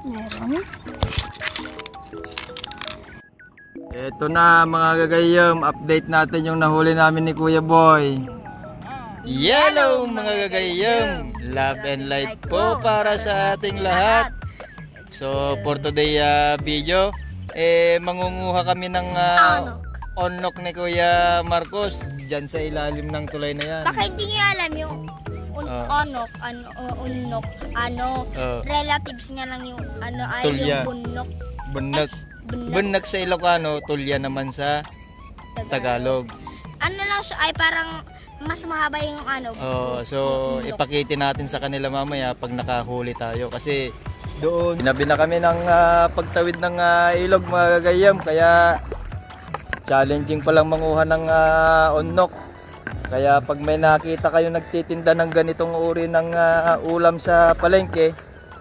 Meron. Ito na mga gagayam, update natin yung nahuli namin ni Kuya Boy. Yellow mga gagayam, love and light po para sa ating lahat. So for today video, mangunguha kami ng onok ni Kuya Marcos dyan sa ilalim ng tulay na yan. Baka hindi nyo alam yung onok, relatives niya lang yung ay Tulya. yung bunok. Bunok sa Ilocano, tulya naman sa Tagalog. Ano lang siya, ay parang mas mahaba yung So ipakitin natin sa kanila mamaya pag nakahuli tayo kasi doon binabi na kami ng pagtawid ng ilog mga gagayam, kaya challenging palang manguha ng onok. Kaya pag may nakita kayo nagtitinda ng ganitong uri ng ulam sa palengke,